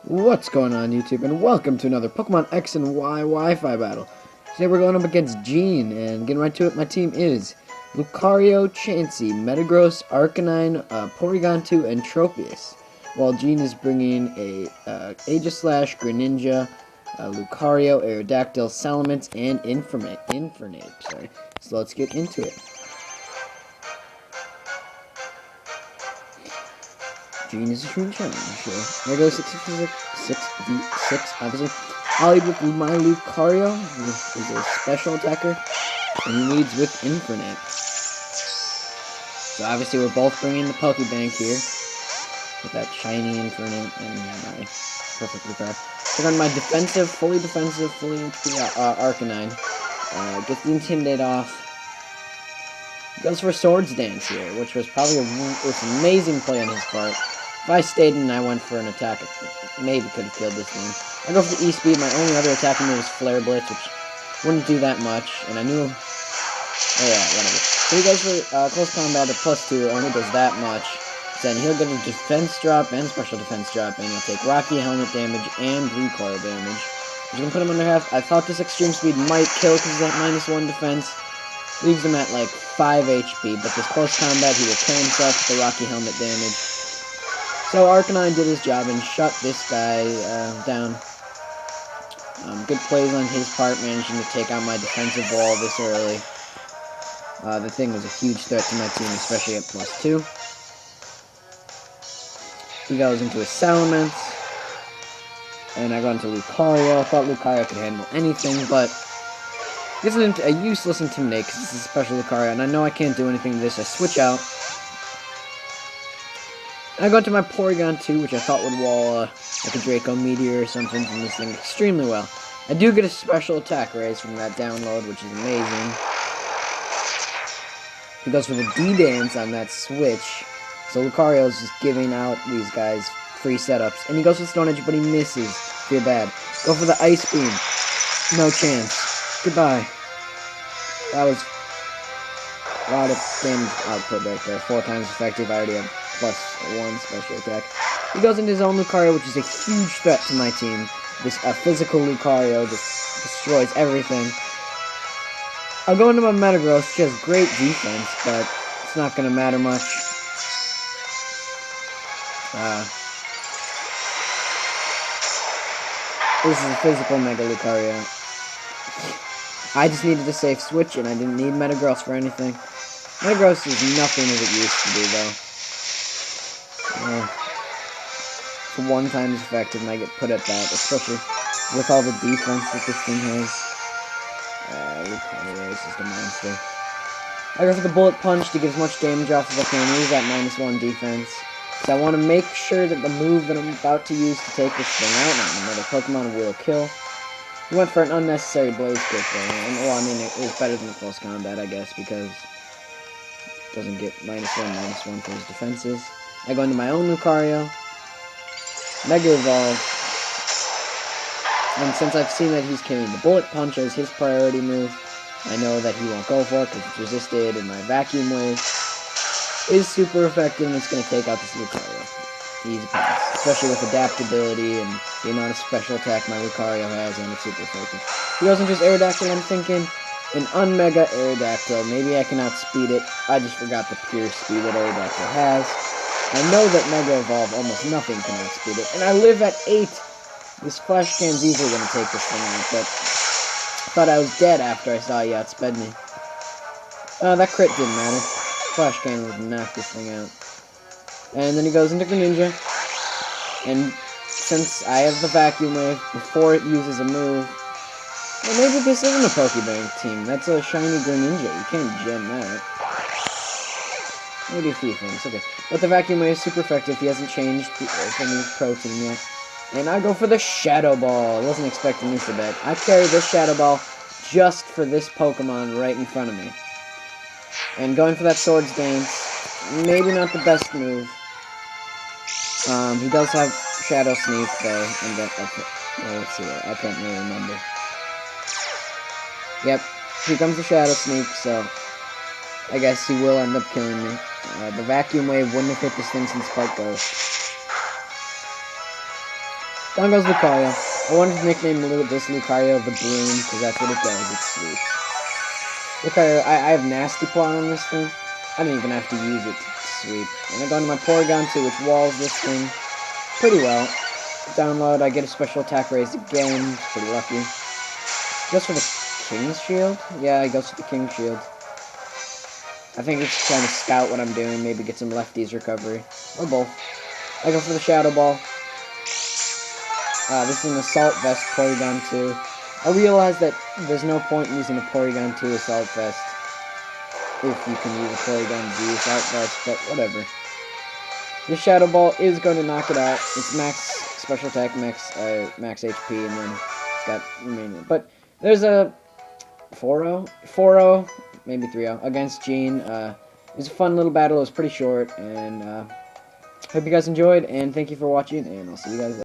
What's going on, YouTube, and welcome to another Pokemon X and Y Wi-Fi battle. Today we're going up against Gene, and getting right to it, my team is Lucario, Chansey, Metagross, Arcanine, Porygon2, and Tropius. While Gene is bringing a Aegislash, Greninja, Lucario, Aerodactyl, Salamence, and Infernape. So let's get into it. Gene is a true challenge, sure. There goes 6v6, obviously. I'll lead with my Lucario, who is a special attacker, and he leads with Infernape. So obviously we're both bringing the Pokebank here, with that shiny Infernape and my perfect Lucario. Click on my fully defensive, fully HP Arcanine. Get the Intimidate off. He goes for Swords Dance here, which was probably an amazing play on his part. If I stayed and I went for an attack, maybe could have killed this thing. I go for the E-Speed. My only other attacking move is Flare Blitz, which wouldn't do that much. And I knew... Oh yeah, whatever. So he goes for Close Combat at +2, only does that much. Then he'll get a Defense Drop and Special Defense Drop, and he'll take Rocky Helmet damage and Recoil damage. Which can put him under half. I thought this Extreme Speed might kill because he's at -1 defense. Leaves him at like 5 HP, but this Close Combat, he will kill himself with the Rocky Helmet damage. So Arcanine did his job and shut this guy down. Good plays on his part, managing to take out my defensive wall this early. The thing was a huge threat to my team, especially at +2. He goes into a Salamence, and I go into Lucario. I thought Lucario could handle anything, but this is a useless Intimidate because this is a special Lucario, and I know I can't do anything to this. I switch out. I go into my Porygon2, which I thought would wall like a Draco Meteor or something from this thing extremely well. I do get a special attack raise from that download, which is amazing. He goes for the D-Dance on that switch. So Lucario's just giving out these guys free setups. And he goes for Stone Edge, but he misses. Feel bad. Go for the Ice Beam. No chance. Goodbye. That was a lot of damage output right there. 4 times effective. I already have +1 special attack. He goes into his own Lucario, which is a huge threat to my team. This physical Lucario just destroys everything. I'll go into my Metagross, which has great defense, but it's not going to matter much. This is a physical Mega Lucario. I just needed a safe switch, and I didn't need Metagross for anything. Metagross is nothing as it used to be, though. It's 1 times effective, and I get put at that, especially with all the defense that this thing has. Lucario is just a monster. I go for the Bullet Punch to get as much damage off as I can. Use that -1 defense. So I want to make sure that the move that I'm about to use to take this thing out, and another Pokemon will kill. He went for an unnecessary Blaze Kick there. And, well, I mean, it was better than the Close Combat, I guess, because it doesn't get -1 for his defenses. I go into my own Lucario. Mega Evolve. And since I've seen that he's carrying the Bullet Punch as his priority move, I know that he won't go for it because it's resisted, and my Vacuum Wave is super effective, and it's going to take out this Lucario. Easy pass. Especially with adaptability and the amount of special attack my Lucario has, and it's super effective. He goes into his Aerodactyl. I'm thinking an Unmega Aerodactyl. Maybe I can outspeed it. I just forgot the pure speed that Aerodactyl has. I know that Mega Evolve, almost nothing can outspeed it. And I live at 8! This Flash Can's easily going to take this thing out, but I thought I was dead after I saw he outsped me. That crit didn't matter. Flash Can would knock this thing out. And then he goes into Greninja. And since I have the Vacuum Wave before it uses a move, well, maybe this isn't a Pokebank team. That's a shiny Greninja. You can't gem that. Maybe a few things. Okay. But the Vacuum Wave is super effective. He hasn't changed from his Pro Team yet. And I go for the Shadow Ball. I wasn't expecting this a bit. I carry this Shadow Ball just for this Pokemon right in front of me. And going for that Swords Dance, maybe not the best move. He does have Shadow Sneak, though. And that, well, let's see. I can't really remember. Yep. Here comes the Shadow Sneak, so I guess he will end up killing me. The Vacuum Wave wouldn't have hit this thing since Spike Ghost. Down goes Lucario. I wanted to nickname this Lucario the Broom, because that's what it does. It's sweet. Lucario, I have Nasty Plot on this thing. I didn't even have to use it to sweep. And I go into my Porygon 2, which walls this thing pretty well. Download, I get a special attack raise again. Pretty lucky. Goes for the King's Shield? Yeah, he goes for the King's Shield. I think it's trying to scout what I'm doing, maybe get some lefties recovery. Or both. I go for the Shadow Ball. This is an Assault Vest Porygon 2. I realize that there's no point in using a Porygon 2 Assault Vest if you can use a Porygon Z Assault Vest, but whatever. This Shadow Ball is going to knock it out. It's max special attack, max HP, and then it's got remaining. But there's a 4-0, maybe 3-0 against Gene. It was a fun little battle. It was pretty short, and hope you guys enjoyed. And thank you for watching. And I'll see you guys later.